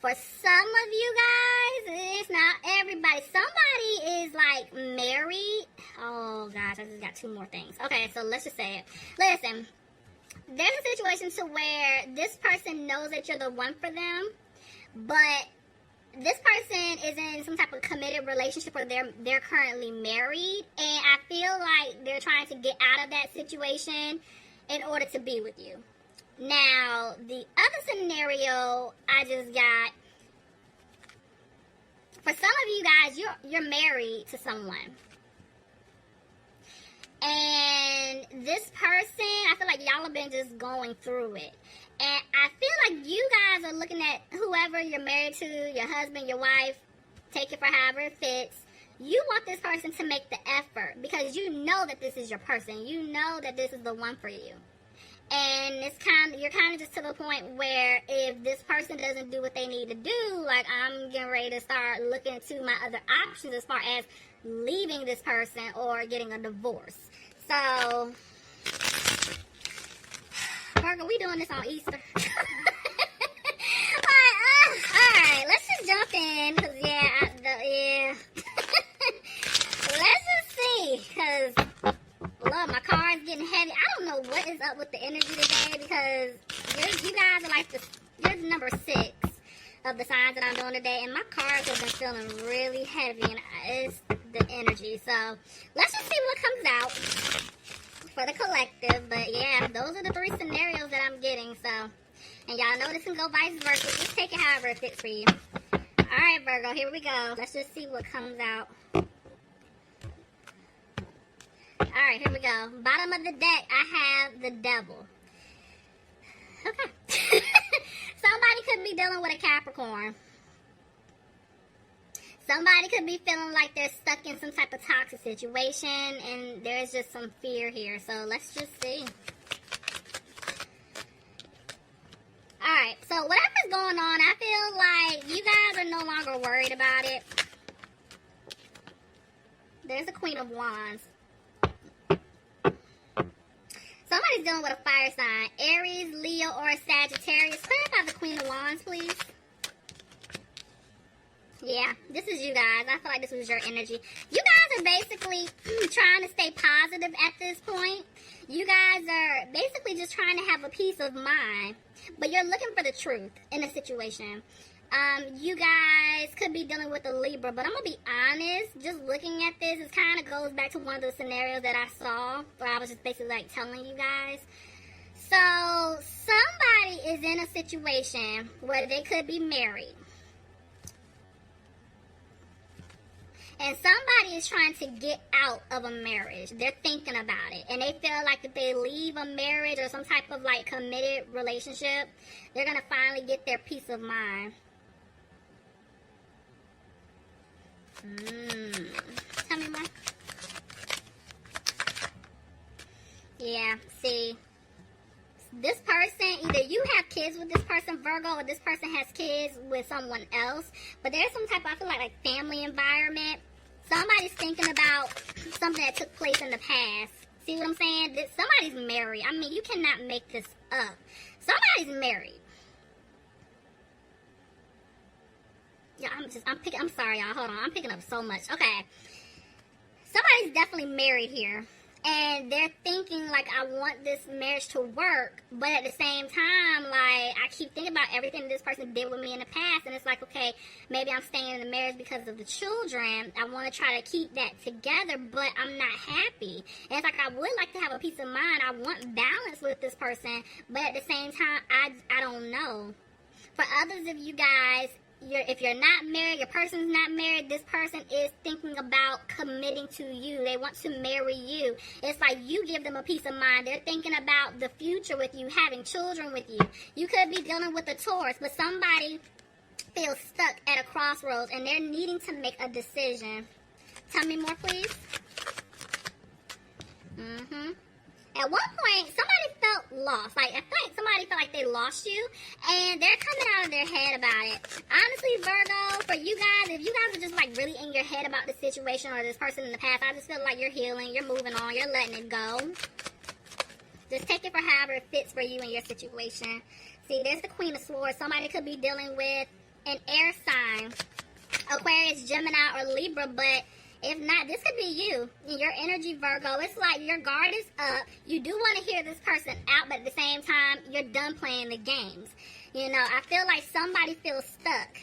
For some of you guys, it's not everybody. Somebody is like married. Oh gosh, I just got 2 more things. Okay, so let's just say it. Listen, there's a situation to where this person knows that you're the one for them, but this person is in some type of committed relationship where they're currently married, and I feel like they're trying to get out of that situation in order to be with you. Now, the other scenario I just got, for some of you guys, you're married to someone. And this person, I feel like y'all have been just going through it. And I feel like you guys are looking at whoever you're married to, your husband, your wife, take it for however it fits. You want this person to make the effort because you know that this is your person. You know that this is the one for you. And you're kind of just to the point where if this person doesn't do what they need to do, like I'm getting ready to start looking into my other options as far as leaving this person or getting a divorce. So, Virgo, we doing this on Easter. Alright, let's just jump in, because yeah. Let's just see, because Lord, my car is getting heavy. I don't know what is up with the energy today, because you guys are like you're number 6 of the signs that I'm doing today, and my cars have been feeling really heavy, and it's the energy. So let's just see what comes out for the collective. But yeah, those are the 3 scenarios that I'm getting. So, and y'all know this can go vice versa. Just take it however it fits for you. All right, Virgo, here we go. Let's just see what comes out. All right, here we go. Bottom of the deck, I have the Devil. Okay. Somebody could be dealing with a Capricorn. Somebody could be feeling like they're stuck in some type of toxic situation, and there's just some fear here. So let's just see. Alright, so whatever's going on, I feel like you guys are no longer worried about it. There's the Queen of Wands. Somebody's dealing with a fire sign. Aries, Leo, or a Sagittarius. Clarify the Queen of Wands, please. Yeah, this is you guys. I feel like this was your energy. You guys are basically trying to stay positive at this point. You guys are basically just trying to have a peace of mind. But you're looking for the truth in a situation. You guys could be dealing with a Libra, but I'm going to be honest, just looking at this, it kind of goes back to one of the scenarios that I saw, where I was just basically like telling you guys. So, somebody is in a situation where they could be married. And somebody is trying to get out of a marriage. They're thinking about it. And they feel like if they leave a marriage or some type of like committed relationship, they're going to finally get their peace of mind. Tell me more. Yeah, see. This person, either you have kids with this person, Virgo, or this person has kids with someone else. But there's some type of, I feel like family environment. Somebody's thinking about something that took place in the past. See what I'm saying? Somebody's married. I mean, you cannot make this up. Somebody's married. Yeah, I'm sorry, y'all. Hold on. I'm picking up so much. Okay. Somebody's definitely married here. And they're thinking, like, I want this marriage to work. But at the same time, like, I keep thinking about everything this person did with me in the past. And it's like, okay, maybe I'm staying in the marriage because of the children. I want to try to keep that together, but I'm not happy. And it's like, I would like to have a peace of mind. I want balance with this person. But at the same time, I don't know. For others of you guys, if you're not married, your person's not married, this person is thinking about committing to you. They want to marry you. It's like you give them a peace of mind. They're thinking about the future with you, having children with you. You could be dealing with a Taurus, but somebody feels stuck at a crossroads and they're needing to make a decision. Tell me more, please. At one point, somebody felt lost. Like, I feel like somebody felt like they lost you, and they're coming out of their head about it. Honestly, Virgo, for you guys, if you guys are just, like, really in your head about the situation or this person in the past, I just feel like you're healing, you're moving on, you're letting it go. Just take it for however it fits for you and your situation. See, there's the Queen of Swords. Somebody could be dealing with an air sign, Aquarius, Gemini, or Libra, but if not, this could be you. Your energy, Virgo. It's like your guard is up. You do want to hear this person out, but at the same time, you're done playing the games. You know, I feel like somebody feels stuck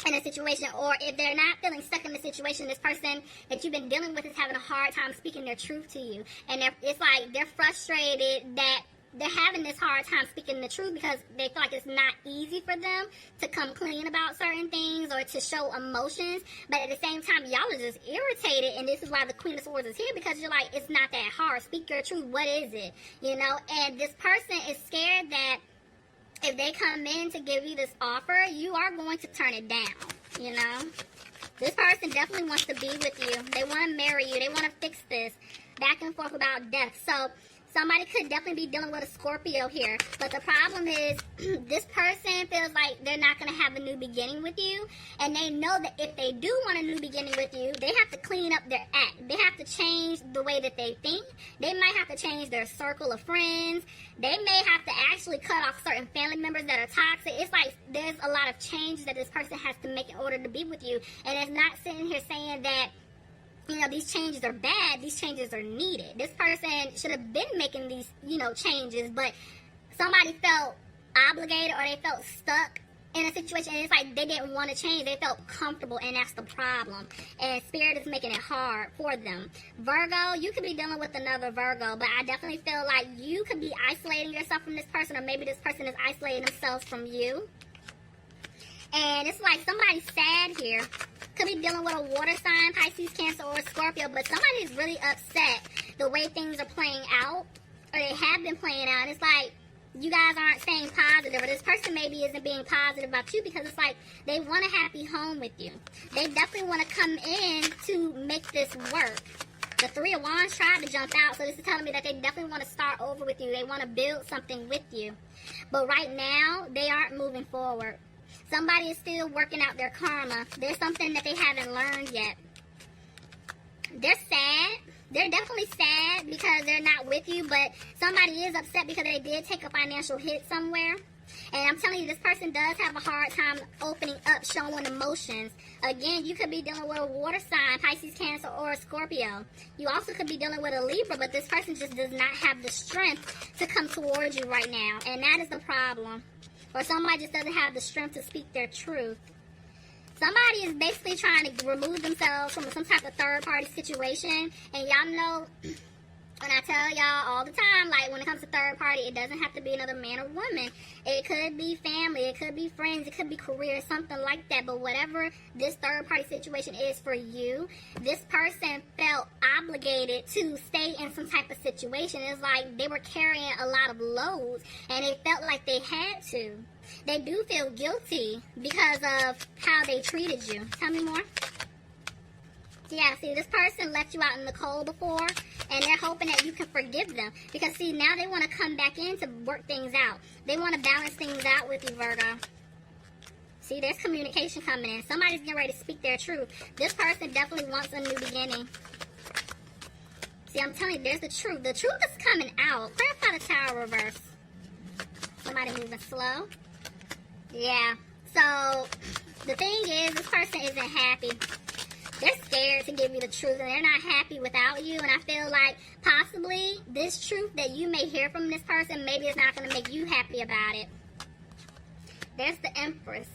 in a situation, or if they're not feeling stuck in the situation, this person that you've been dealing with is having a hard time speaking their truth to you. And it's like they're frustrated that they're having this hard time speaking the truth because they feel like it's not easy for them to come clean about certain things or to show emotions. But at the same time, y'all are just irritated, and this is why the Queen of Swords is here, because you're like, it's not that hard. Speak your truth. What is it? You know, and this person is scared that if they come in to give you this offer, you are going to turn it down, you know. This person definitely wants to be with you. They want to marry you. They want to fix this back and forth about death. So somebody could definitely be dealing with a Scorpio here. But the problem is this person feels like they're not going to have a new beginning with you. And they know that if they do want a new beginning with you, they have to clean up their act. They have to change the way that they think. They might have to change their circle of friends. They may have to actually cut off certain family members that are toxic. It's like there's a lot of changes that this person has to make in order to be with you. And it's not sitting here saying that, you know, these changes are bad. These changes are needed. This person should have been making these, you know, changes, but somebody felt obligated or they felt stuck in a situation. And it's like they didn't want to change. They felt comfortable, and that's the problem. And Spirit is making it hard for them. Virgo, you could be dealing with another Virgo, but I definitely feel like you could be isolating yourself from this person, or maybe this person is isolating themselves from you. And it's like somebody's sad here. Could be dealing with a water sign, Pisces, Cancer, or Scorpio, but somebody's really upset the way things are playing out, or they have been playing out. And it's like you guys aren't staying positive, or this person maybe isn't being positive about you, because it's like they want a happy home with you. They definitely want to come in to make this work. The Three of Wands tried to jump out, so this is telling me that they definitely want to start over with you. They want to build something with you. But right now, they aren't moving forward. Somebody is still working out their karma. There's something that they haven't learned yet. They're sad. They're definitely sad because they're not with you, but somebody is upset because they did take a financial hit somewhere. And I'm telling you, this person does have a hard time opening up, showing emotions. Again, you could be dealing with a water sign, Pisces, Cancer, or a Scorpio. You also could be dealing with a Libra, but this person just does not have the strength to come towards you right now. And that is the problem. Or somebody just doesn't have the strength to speak their truth. Somebody is basically trying to remove themselves from some type of third-party situation. And y'all know, and I tell y'all all the time, like when it comes to third party, it doesn't have to be another man or woman. It could be family, it could be friends, it could be career, something like that. But whatever this third party situation is for you, this person felt obligated to stay in some type of situation. It's like they were carrying a lot of loads and they felt like they had to. They do feel guilty because of how they treated you. Tell me more. Yeah, see, this person left you out in the cold before, and they're hoping that you can forgive them. Because, see, now they want to come back in to work things out. They want to balance things out with you, Virgo. See, there's communication coming in. Somebody's getting ready to speak their truth. This person definitely wants a new beginning. See, I'm telling you, there's the truth. The truth is coming out. Clarify the Tower reverse. Somebody moving slow. Yeah. So, the thing is, this person isn't happy. They're scared to give you the truth, and they're not happy without you. And I feel like possibly this truth that you may hear from this person, maybe it's not going to make you happy about it. There's the Empress.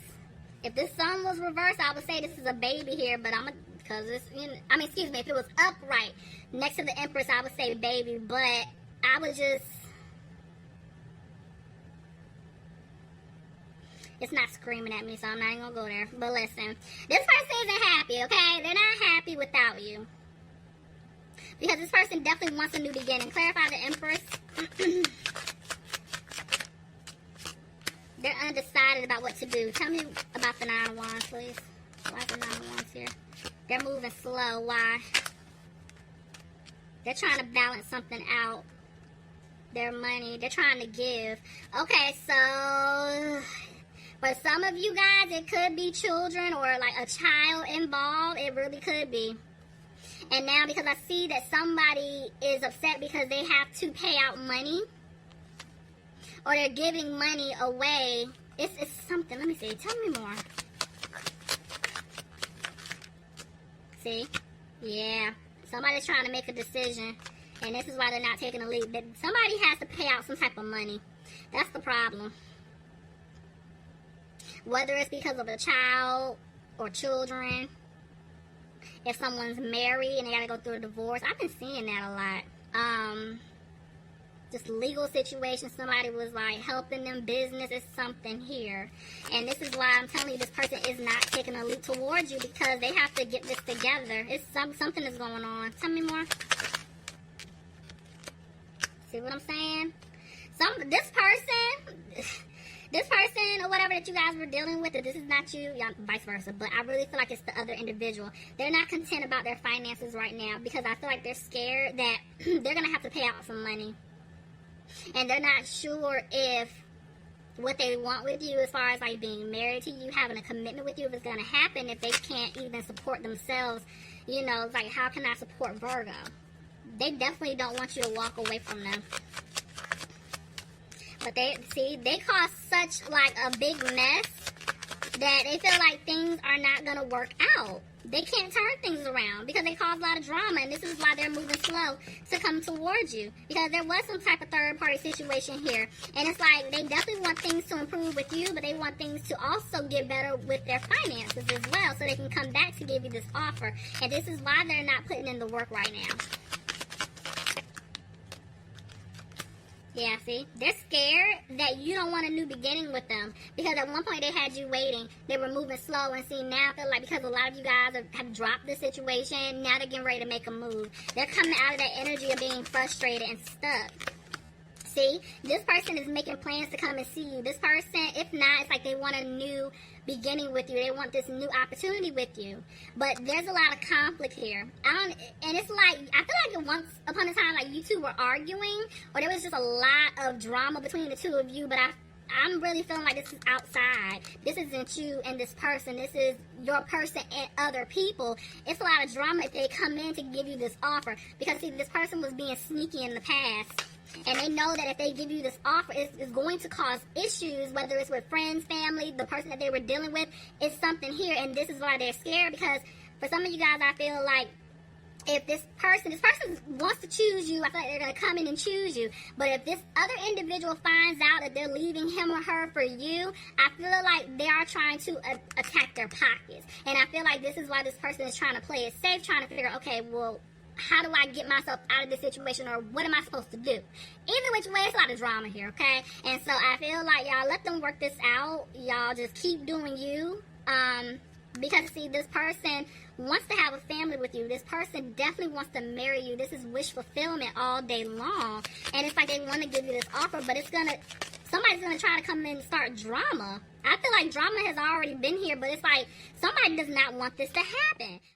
If this sun was reversed, I would say this is a baby here, but because it's, you know, I mean, excuse me, if it was upright next to the Empress, I would say baby, but I would just, it's not screaming at me, so I'm not even going to go there. But listen, this person isn't happy, okay? They're not happy without you. Because this person definitely wants a new beginning. Clarify the Empress. They're undecided about what to do. Tell me about the Nine of Wands, please. Why is the Nine of Wands here? They're moving slow. Why? They're trying to balance something out. Their money. They're trying to give. Okay, so for some of you guys, it could be children or like a child involved. It really could be. And now because I see that somebody is upset because they have to pay out money or they're giving money away. It's something something. Let me see. Tell me more. See? Yeah. Somebody's trying to make a decision. And this is why they're not taking a leap. Somebody has to pay out some type of money. That's the problem. Whether it's because of a child or children. If someone's married and they gotta go through a divorce. I've been seeing that a lot. Just legal situations. Somebody was like helping them business. It's something here. And this is why I'm telling you this person is not taking a leap towards you, because they have to get this together. It's something is going on. Tell me more. See what I'm saying? This person or whatever that you guys were dealing with, if this is not you, y'all, vice versa, but I really feel like it's the other individual. They're not content about their finances right now, because I feel like they're scared that they're going to have to pay out some money. And they're not sure if what they want with you, as far as like being married to you, having a commitment with you, if it's going to happen, if they can't even support themselves. You know, like, how can I support Virgo? They definitely don't want you to walk away from them. But they cause such like a big mess that they feel like things are not going to work out. They can't turn things around because they cause a lot of drama, and this is why they're moving slow to come towards you, because there was some type of third-party situation here, and it's like they definitely want things to improve with you, but they want things to also get better with their finances as well, so they can come back to give you this offer, and this is why they're not putting in the work right now. Yeah, see? They're scared that you don't want a new beginning with them. Because at one point they had you waiting. They were moving slow. And see, now I feel like because a lot of you guys have dropped the situation, now they're getting ready to make a move. They're coming out of that energy of being frustrated and stuck. See? This person is making plans to come and see you. This person, if not, it's like they want a new beginning with you. They want this new opportunity with you. But there's a lot of conflict here. And it's like, I feel like once upon a time, like you two were arguing, or there was just a lot of drama between the two of you, but I'm really feeling like this is outside. This isn't you and this person. This is your person and other people. It's a lot of drama if they come in to give you this offer. Because, see, this person was being sneaky in the past. And they know that if they give you this offer, it's going to cause issues, whether it's with friends, family, the person that they were dealing with. It's something here, and this is why they're scared, because for some of you guys, I feel like if this person wants to choose you, I feel like they're going to come in and choose you. But if this other individual finds out that they're leaving him or her for you, I feel like they are trying to attack their pockets. And I feel like this is why this person is trying to play it safe, trying to figure out, okay, well, how do I get myself out of this situation, or what am I supposed to do? Either which way, it's a lot of drama here, okay? And so I feel like y'all let them work this out. Y'all just keep doing you. Because, see, this person wants to have a family with you. This person definitely wants to marry you. This is wish fulfillment all day long. And it's like they want to give you this offer, but somebody's going to try to come in and start drama. I feel like drama has already been here, but it's like somebody does not want this to happen.